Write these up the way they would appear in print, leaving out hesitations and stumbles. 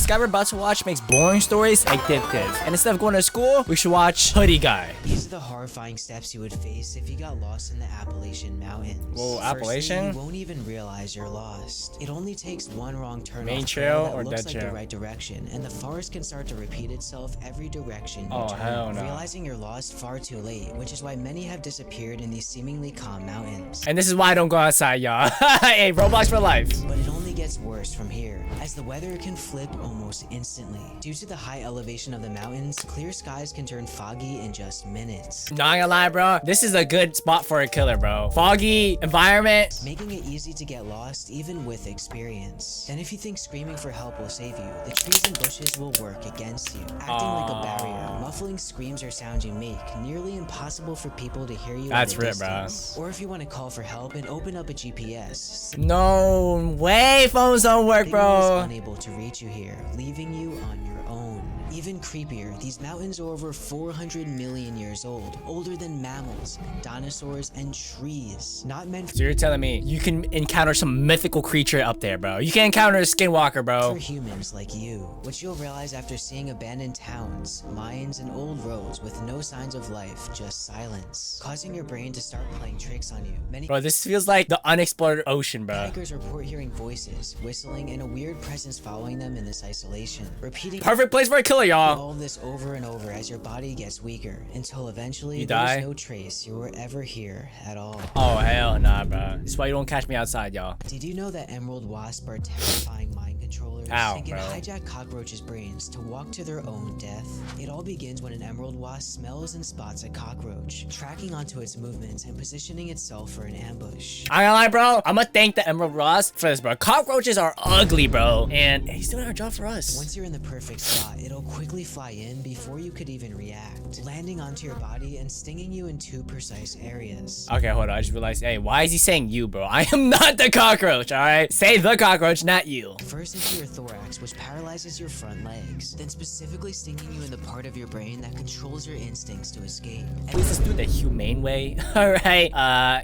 this guy we're about to watch makes boring stories addictive. And instead of going to school, we should watch Hoodie guy. These are the horrifying steps you would face if you got lost in the Appalachian Mountains. Whoa, Appalachian? Firstly, you won't even realize you're lost. It only takes one wrong turn Main off trail that or looks dead like trail? the right direction, and the forest can start to repeat itself every direction you Oh, turn. hell no. Realizing you're lost far too late, which is why many have disappeared in these seemingly calm mountains. And this is why I don't go outside, y'all. Hey, Roblox for life. But it only gets worse from here, as the weather can flip almost instantly. Due to the high elevation of the mountains, clear skies can turn foggy in just minutes. Not gonna lie, bro. This is a good spot for a killer, bro. Foggy environment. Making it easy to get lost even with experience. Then if you think screaming for help will save you, the trees and bushes will work against you, acting like a barrier, muffling screams or sounds you make, nearly impossible for people to hear you That's at a rip, bro. distance. Or if you want to call for help and open up a GPS, No way, phones don't work, signal is bro. unable to reach you here, leaving you on your own. Even creepier, these mountains are over 400 million years old, older than mammals, dinosaurs, and trees. Not meant So you're telling me you can encounter some mythical creature up there, bro. You can encounter a skinwalker, for bro. humans like you, which you'll realize after seeing abandoned towns, mines, and old roads with no signs of life, just silence, causing your brain to start playing tricks on you. Many Bro, this feels like the unexplored ocean, bro. hikers report hearing voices, whistling, and a weird presence following them in this isolation, repeating Perfect place for a killer, y'all. all of this over and over as your body gets weaker, until eventually You there's die? no trace you were ever here at all. Oh, hell nah, bro. This is why you don't catch me outside, y'all. Did you know that emerald wasps are terrifying mind controllers Ow, and can bro. hijack cockroaches' brains to walk to their own death? It all begins when an emerald wasp smells and spots a cockroach, tracking onto its movements and positioning itself for an ambush. I ain't gonna lie, bro. I'ma thank the Emerald Ross for this, bro. Cockroaches are ugly, bro. And he's doing our job for us. Once you're in the perfect spot, it'll quickly fly in before you could even react, landing onto your body and stinging you in two precise areas. Okay, hold on. I just realized, hey, why is he saying you, bro? I am not the cockroach, all right? Say the cockroach, not you. First into your thorax, which paralyzes your front legs, then specifically stinging you in the part of your brain that controls your instincts to escape. At least let's do it the humane way, all right?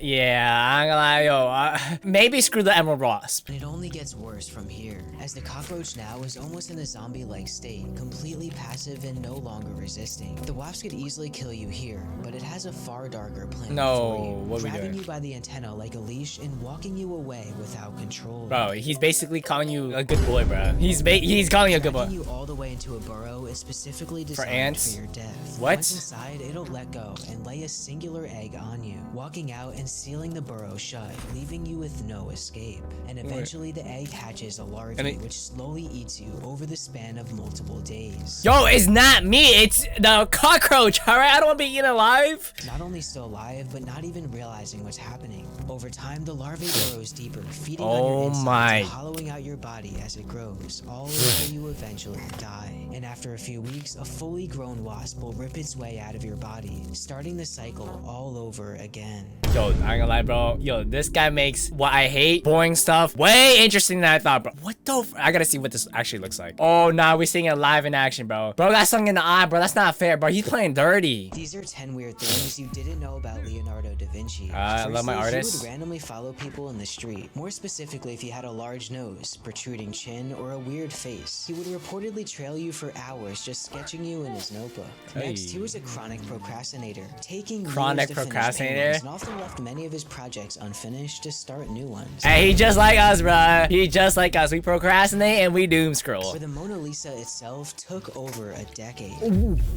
Yeah, I'm gonna lie, yo. Maybe screw the Emerald Wasp. And it only gets worse from here, as the cockroach now is almost in a zombie-like state, completely passive and no longer resisting. The wasp could easily kill you here, but it has a far darker plan No, for you, what are we grabbing doing? you by the antenna like a leash and walking you away without control. Bro, he's basically calling you a good boy, bro. He's calling you a good boy. Dragging you all the way into a burrow is specifically designed ants? for your death. What? Once inside, it'll let go and lay a singular egg on you, walking out and sealing the burrow shut, leaving you with no escape. And eventually the egg hatches a larvae, which slowly eats you over the span of multiple days. Yo, it's not me. It's the cockroach, all right? I don't want to be eaten alive. Not only still alive, but not even realizing what's happening. Over time, the larvae burrows deeper, feeding on your insides my. and hollowing out your body as it grows, all until you eventually die. And after a few weeks, a fully grown wasp will rip its way out of your body, starting the cycle all over again. Yo, I ain't gonna lie, bro. Yo, this guy makes what I hate, boring stuff, way interesting than I thought, bro. What the I gotta see what this actually looks like. Oh, nah, we're seeing it live in action, bro. Bro got stung in the eye, bro. That's not fair, bro. He's playing dirty. These are 10 weird things you didn't know about Leonardo da Vinci. I love my Firstly, artists. He would randomly follow people in the street. More specifically, if he had a large nose, protruding chin, or a weird face. He would reportedly trail you for hours just sketching you in his notebook. Next, he was a chronic procrastinator, taking Chronic years to finish procrastinator? paintings, and often left many of his projects unfinished to start new ones. Hey, he just like us, bro. He just like us. We procrastinate and we doom scroll. For the Mona Lisa itself took over a decade.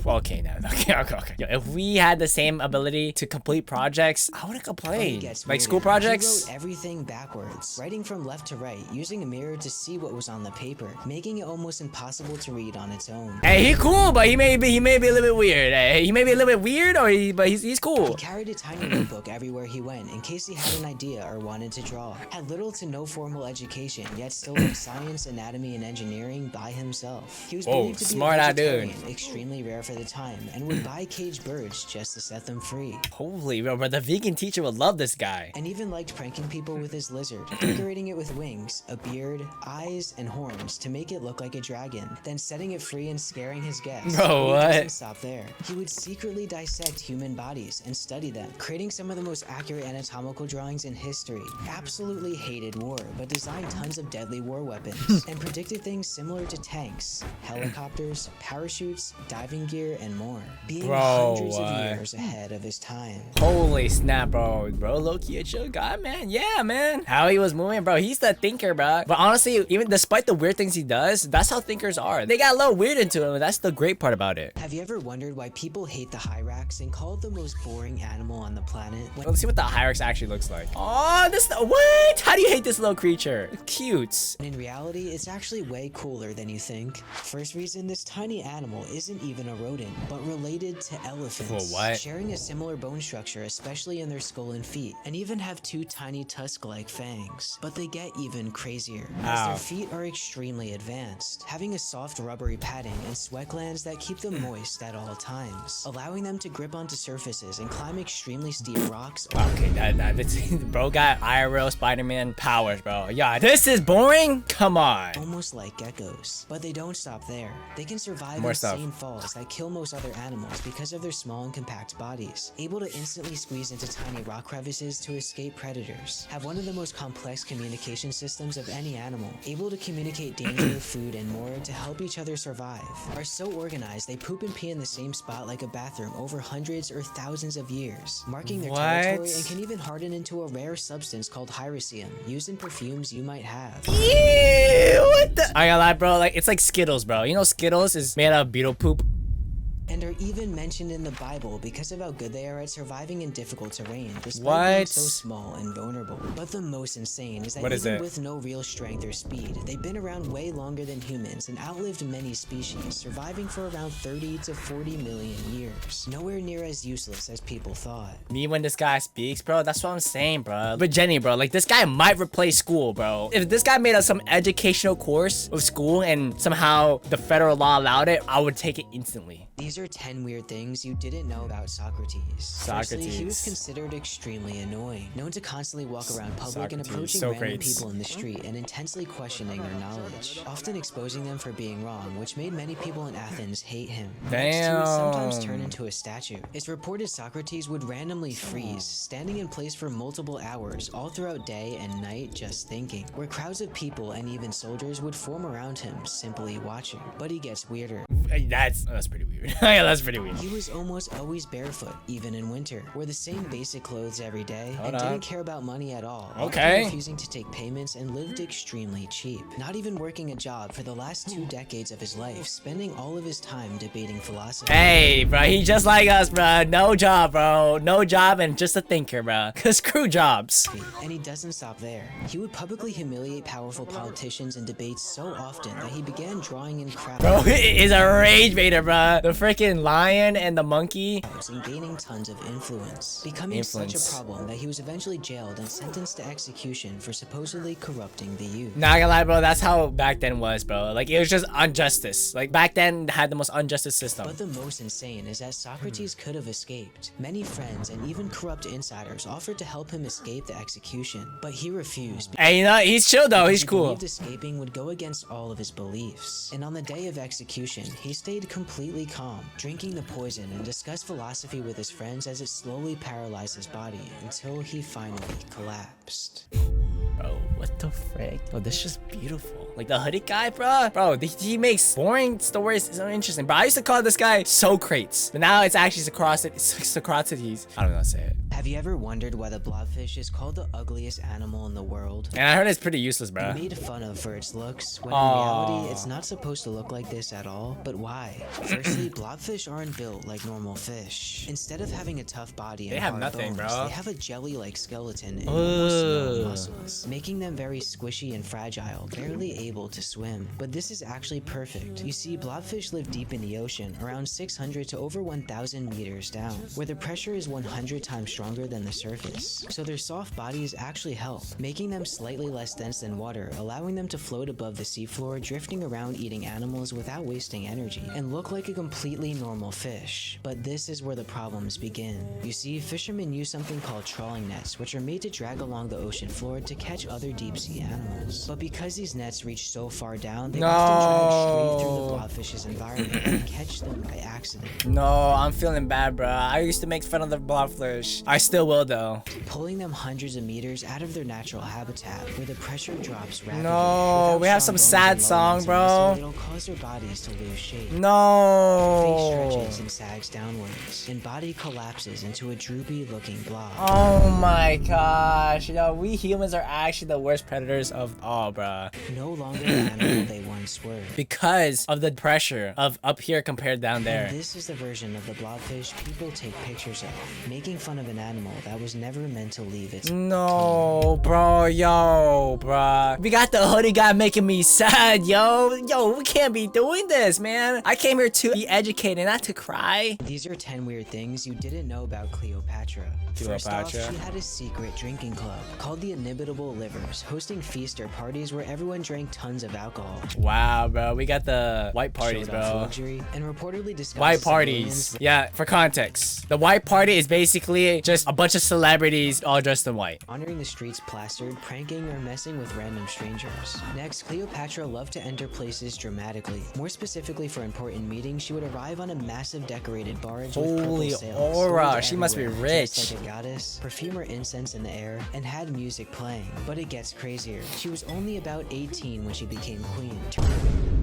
Okay, now. Okay. Yo, if we had the same ability to complete projects, I wouldn't It complain. gets Like weirder. school projects? He wrote everything backwards, writing from left to right, using a mirror to see what was on the paper, making it almost impossible to read on its own. Hey, he cool, but he may be a little bit weird. Hey, he may be a little bit weird, but he's cool. He carried a tiny notebook everywhere he went in case he had an idea or wanted to draw. Had little to no formal education, yet still learned science, anatomy, and engineering by himself. He was Whoa, believed to be smart a eye dude. vegetarian, extremely rare for the time, and would buy caged birds just to set them free. Holy, bro, the vegan teacher would love this guy. And even liked pranking people with his lizard, decorating it with wings, a beard, eyes, eyes and horns to make it look like a dragon, then setting it free and scaring his guests. Bro, But he doesn't what? stop there. He would secretly dissect human bodies and study them, creating some of the most accurate anatomical drawings in history. Absolutely hated war, but designed tons of deadly war weapons, and predicted things similar to tanks, helicopters, parachutes, diving gear, and more, being hundreds of years ahead of his time. Holy snap, bro. Bro, low-key a chill guy, man. Yeah, man. How he was moving, bro. He's the thinker, bro. But honestly, even despite the weird things he does, that's how thinkers are. They got a little weird into him, and that's the great part about it. Have you ever wondered why people hate the hyrax and call it the most boring animal on the planet? Let's see what the hyrax actually looks like. Oh, what? How do you hate this little creature? Cute. In reality, it's actually way cooler than you think. First reason, this tiny animal isn't even a rodent, but related to elephants. Whoa, what? Sharing a similar bone structure, especially in their skull and feet, and even have two tiny tusk-like fangs. But they get even crazier, as their feet are extremely advanced, having a soft rubbery padding and sweat glands that keep them moist at all times, allowing them to grip onto surfaces and climb extremely steep rocks. Okay, that's bro got IRL Spider-Man powers, bro. Yeah, this is boring? Come on. Almost like geckos. But they don't stop there. They can survive More insane falls that kill most other animals because of their small and compact bodies, able to instantly squeeze into tiny rock crevices to escape predators, have one of the most complex communication systems of any animal, able to communicate danger, food, and more to help each other survive, are so organized they poop and pee in the same spot like a bathroom over hundreds or thousands of years, marking their territory, and can even harden into a rare substance called hyrax, used in perfumes you might have. Ew, what the? I ain't gonna lie, bro. Like, it's like Skittles, bro. You know Skittles is made out of beetle poop? And are even mentioned in the Bible because of how good they are at surviving in difficult terrain, despite being so small and vulnerable. But the most insane is that even with no real strength or speed, they've been around way longer than humans and outlived many species, surviving for around 30 to 40 million years. Nowhere near as useless as people thought. Me when this guy speaks, bro, that's what I'm saying, bro. But Jenny, bro, like this guy might replace school, bro. If this guy made some educational course of school and somehow the federal law allowed it, I would take it instantly. These are 10 weird things you didn't know about Socrates. Firstly, he was considered extremely annoying, known to constantly walk around public and approaching random people in the street and intensely questioning their knowledge, often exposing them for being wrong, which made many people in Athens hate him. Next, he would sometimes turn into a statue. It's reported Socrates would randomly freeze, standing in place for multiple hours, all throughout day and night just thinking, where crowds of people and even soldiers would form around him, simply watching. But he gets weirder. That's pretty weird. Yeah, that's pretty weird. He was almost always barefoot, even in winter, wore the same basic clothes every day, and didn't care about money at all, often refusing to take payments and lived extremely cheap, not even working a job for the last 2 decades of his life, spending all of his time debating philosophy. Hey, bro, he just like us, bro. No job, bro. No job and just a thinker, bro. Cause screw jobs. And he doesn't stop there. He would publicly humiliate powerful politicians in debates so often that he began drawing in crowds. Bro, he is a rage baiter, bro. The freaking lion and the monkey. And gaining tons of influence, becoming such a problem that he was eventually jailed and sentenced to execution for supposedly corrupting the youth. Not gonna lie, bro, that's how back then was, bro. Like, it was just injustice. Like, back then had the most unjustice system. But the most insane is that Socrates could have escaped. Many friends and even corrupt insiders offered to help him escape the execution, but he refused. Hey, you know, he's chill though, he's cool. He believed escaping would go against all of his beliefs. And on the day of execution, he stayed completely calm, drinking the poison and discussed philosophy with his friends as it slowly paralyzed his body until he finally collapsed. Bro, what the frick? Oh, this is just beautiful. Like the hoodie guy, bro. Bro, he makes boring stories so interesting. Bro, I used to call this guy Socrates, but now it's actually Socrates. I don't know how to say it. Have you ever wondered why the blobfish is called the ugliest animal in the world? And I heard it's pretty useless, bro. Made fun of for its looks, when in reality, it's not supposed to look like this at all. But why? Firstly, blobfish aren't built like normal fish. Instead of having a tough body and hard bones, bro. they have a jelly-like skeleton and almost no muscles, making them very squishy and fragile, barely able to swim. But this is actually perfect. You see, blobfish live deep in the ocean, around 600 to over 1,000 meters down, where the pressure is 100 times stronger than the surface. So their soft bodies actually help, making them slightly less dense than water, allowing them to float above the seafloor, drifting around eating animals without wasting energy, and look like a completely normal fish. But this is where the problems begin. You see, fishermen use something called trawling nets, which are made to drag along the ocean floor to catch other deep sea animals. But because these nets reach so far down, they often drag straight through the blobfish's environment and catch them by accident. No, I'm feeling bad, bro. I used to make fun of the blobfish. I still will, though. Pulling them hundreds of meters out of their natural habitat, where the pressure drops rapidly. No, we have some sad song, bro. It'll cause their bodies to lose shape. No. Face stretches and sags downwards, and body collapses into a droopy-looking blob. Oh my gosh, yo, we humans are actually the worst predators of all, bruh. No longer the animal they once were. Because of the pressure of up here compared down there. And this is the version of the blobfish people take pictures of, making fun of an animal that was never meant to leave its No, bro, yo, bruh. We got the hoodie guy making me sad, yo. Yo, we can't be doing this, man. I came here to be educated, not to cry. These are 10 weird things you didn't know about Cleopatra. First off, she had a secret drinking club called the Inimitable Livers, hosting feasts or parties where everyone drank tons of alcohol. Wow, bro, we got the white parties, Showed off bro. luxury and reportedly discussed White parties. Yeah, for context, the white party is basically just a bunch of celebrities all dressed in white. Honoring the streets plastered, pranking, or messing with random strangers. Next, Cleopatra loved to enter places dramatically. More specifically for important meetings, she would arrive on a massive decorated barge with purple Holy sails. aura, Gold she must be everywhere, rich. dressed like a goddess, perfume or incense in the air, and had music playing. But it gets crazier. She was only about 18 when she became queen.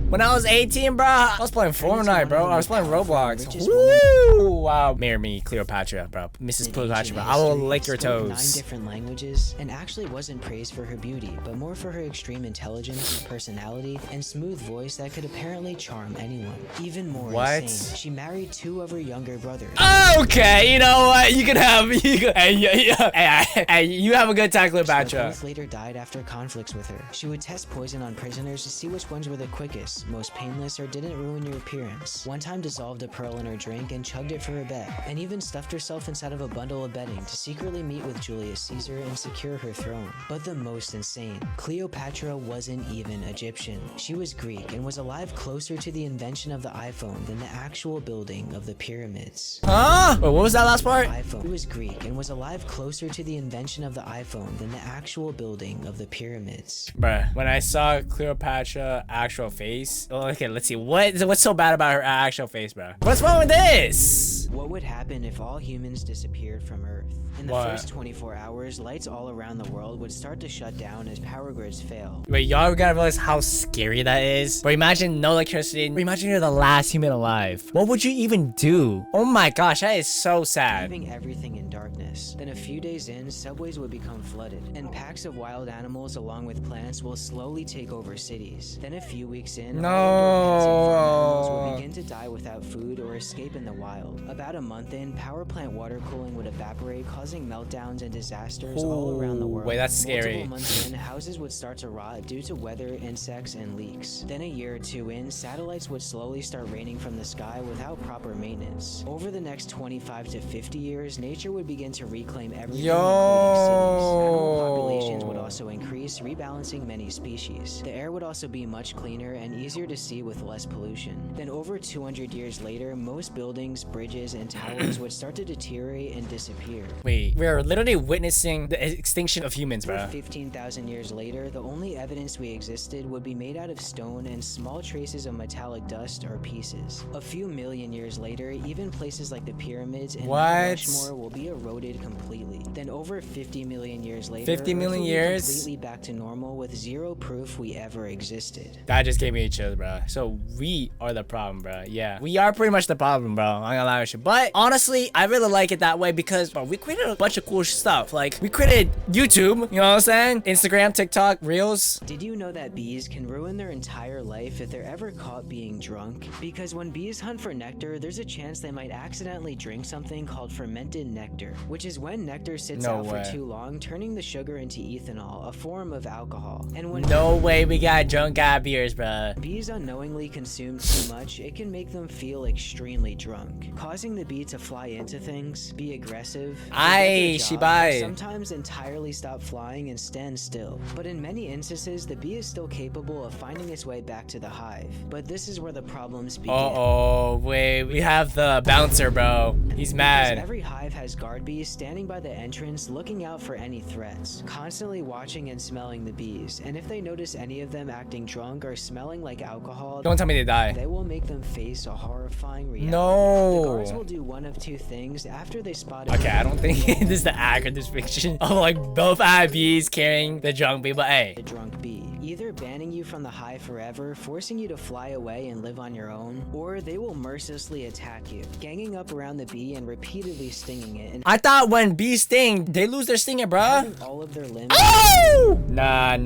When I was 18, bro, I was playing Fortnite, bro. I was playing Roblox. Woo! Wow. Marry me, Cleopatra, bro. Mrs. Cleopatra, bro. I will lick your Spoke 9 toes. different languages, and actually wasn't praised for her beauty, but more for her extreme intelligence, personality, and smooth voice that could apparently charm anyone. Even more insane, she married 2 of her younger brothers. Okay, you know what? You can have, hey, you have a good time, Cleopatra. Both later died after conflicts with her. She would test poison on prisoners to see which ones were the quickest, most painless, or didn't ruin your appearance. One time dissolved a pearl in her drink and chugged it for her bed, and even stuffed herself inside of a bundle of bedding to secretly meet with Julius Caesar and secure her throne. But the most insane, Cleopatra wasn't even Egyptian. She was Greek and was alive closer to the invention of the iPhone than the actual building of the pyramids. Huh? Wait, what was that last part? She was Greek and was alive closer to the invention of the iPhone than the actual building of the pyramids. Bruh, when I saw Cleopatra actual face, okay, let's see. What's so bad about her actual face, bro? What's wrong with this? What would happen if all humans disappeared from Earth? In the first 24 hours, lights all around the world would start to shut down as power grids fail. Wait, y'all gotta realize how scary that is. But imagine no electricity. Imagine you're the last human alive. What would you even do? Oh my gosh, that is so sad. Leaving everything in darkness. Then a few days in, subways would become flooded, and packs of wild animals along with plants will slowly take over cities. Then a few weeks in, animals will begin to die without food or escape in the wild. About a month in, power plant water cooling would evaporate, causing meltdowns and disasters all around the world. Wait, that's scary. Multiple months in, houses would start to rot due to weather, insects, and leaks. Then a year or 2 in, satellites would slowly start raining from the sky without proper maintenance. Over the next 25 to 50 years, nature would begin to reclaim everything, including cities. Animal populations would also increase, rebalancing many species. The air would also be much cleaner and easier to see with less pollution. Then over 200 years later, most buildings, bridges, and towers would start to deteriorate and disappear. Wait, we're literally witnessing the extinction of humans, bro. 15,000 years later, the only evidence we existed would be made out of stone and small traces of metallic dust or pieces. A few million years later, even places like the pyramids and Mount Rushmore will be eroded completely. Then over 50 million years later, 50 million years? completely back to normal with zero proof we ever existed. That just gave me a chill, bro. So we are the problem, bro. Yeah, we are pretty much the problem, bro. I'm gonna lie with you. But honestly, I really like it that way because, bro, we created a bunch of cool stuff. Like, we created YouTube, you know what I'm saying? Instagram, TikTok, Reels. Did you know that bees can ruin their entire life if they're ever caught being drunk? Because when bees hunt for nectar, there's a chance they might accidentally drink something called fermented nectar, which is when nectar sits out for too long, turning the sugar into ethanol, a form of alcohol. And when we got drunk guy beers, bro. bees unknowingly consume too much, it can make them feel extremely extremely drunk, causing the bee to fly into things, be aggressive, Aye, Shibai. sometimes entirely stop flying and stand still. But in many instances, the bee is still capable of finding its way back to the hive. But this is where the problems begin. Uh-oh, wait, we have the bouncer, bro. He's mad. Because every hive has guard bees standing by the entrance looking out for any threats, constantly watching and smelling the bees, and if they notice any of them acting drunk or smelling like alcohol, Don't tell me they die. they will make them face a horrifying reality. No. The guards will do one of two things after they spot it. Okay, I don't think this is the act or this fiction of like both bees carrying the drunk bee, but hey. The drunk bee, either banning you from the hive forever, forcing you to fly away and live on your own, or they will mercilessly attack you, ganging up around the bee and repeatedly stinging it. And I thought when bees sting, they lose their stinger, bruh. having all of their limbs. Oh! Nah,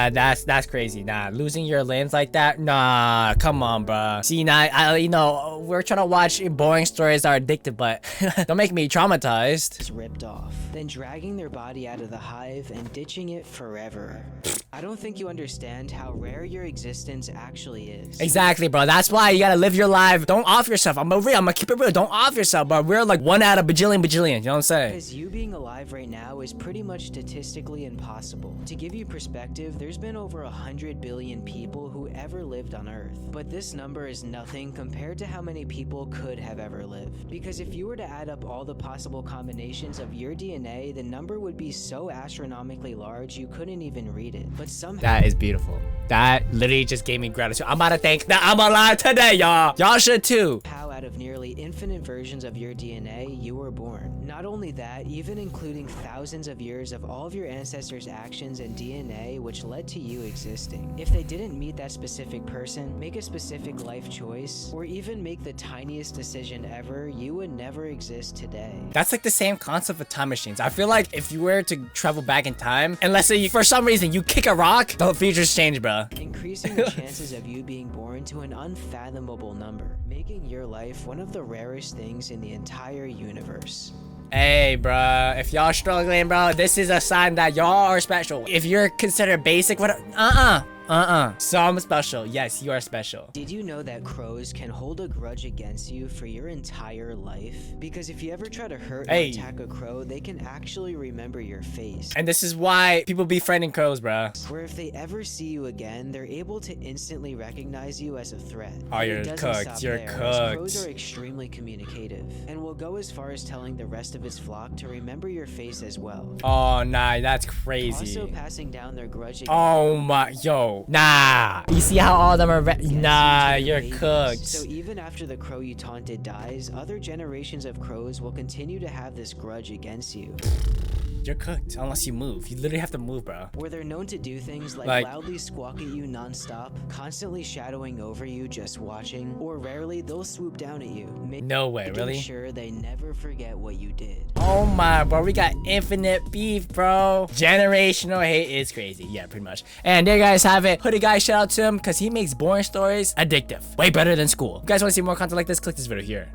that's crazy. Nah, losing your limbs like that? Nah, come on, bruh. See, now, you know, we're trying to watch boring stories that are addictive, but don't make me traumatized. Ripped off, then dragging their body out of the hive and ditching it forever. I don't think you understand how rare your existence actually is. Exactly, bro. That's why you gotta live your life. Don't off yourself. I'm gonna keep it real. Don't off yourself, bro. We're like 1 out of bajillion. You know what I'm saying? Because you being alive right now is pretty much statistically impossible. To give you perspective, there's been over 100 billion people who ever lived on Earth. But this number is nothing compared to how many people could have ever lived. Because if you were to add up all the possible combinations of your DNA, the number would be so astronomically large you couldn't even read it. But somehow— That is beautiful. That literally just gave me gratitude. I'm about to thank that I'm alive today, y'all. Y'all should too. how out of nearly infinite versions of your DNA you were born. Not only that, even including thousands of years of all of your ancestors' actions and DNA which led to you existing. If they didn't meet that specific person, make a specific life choice, or even make the tiniest decision ever, you would never exist today. That's like the same concept with time machines. I feel like if you were to travel back in time, and let's say you, for some reason you kick a rock, the future's changed, bro. Increasing the chances of you being born to an unfathomable number, making your life one of the rarest things in the entire universe. Hey, bruh, if y'all struggling, bro, this is a sign that y'all are special. If you're considered basic, what? Some special. Yes, you are special. Did you know that crows can hold a grudge against you for your entire life? Because if you ever try to hurt or attack a crow, they can actually remember your face. And this is why people befriending crows, bruh. Where if they ever see you again, they're able to instantly recognize you as a threat. Oh, But you're it doesn't cooked. stop You're there, as cooked. Crows are extremely communicative and will go as far as telling the rest of its flock to remember your face as well. Oh, nah, that's crazy. Also passing down their grudge against Oh my, yo, nah. You see how all of them are, nah, you're cooked. So even after the crow you taunted dies, other generations of crows will continue to have this grudge against you. You're cooked unless you move. You literally have to move, bro. Where they're known to do things like loudly squawk at you non-stop, constantly shadowing over you just watching, or rarely they'll swoop down at you. No way, really? Making sure they never forget what you did. Oh my, bro, we got infinite beef, bro. Generational hate is crazy. Yeah, pretty much. And there you guys have it. Hoodie guy, shout out to him because he makes boring stories addictive. Way better than school. If you guys want to see more content like this, click this video here.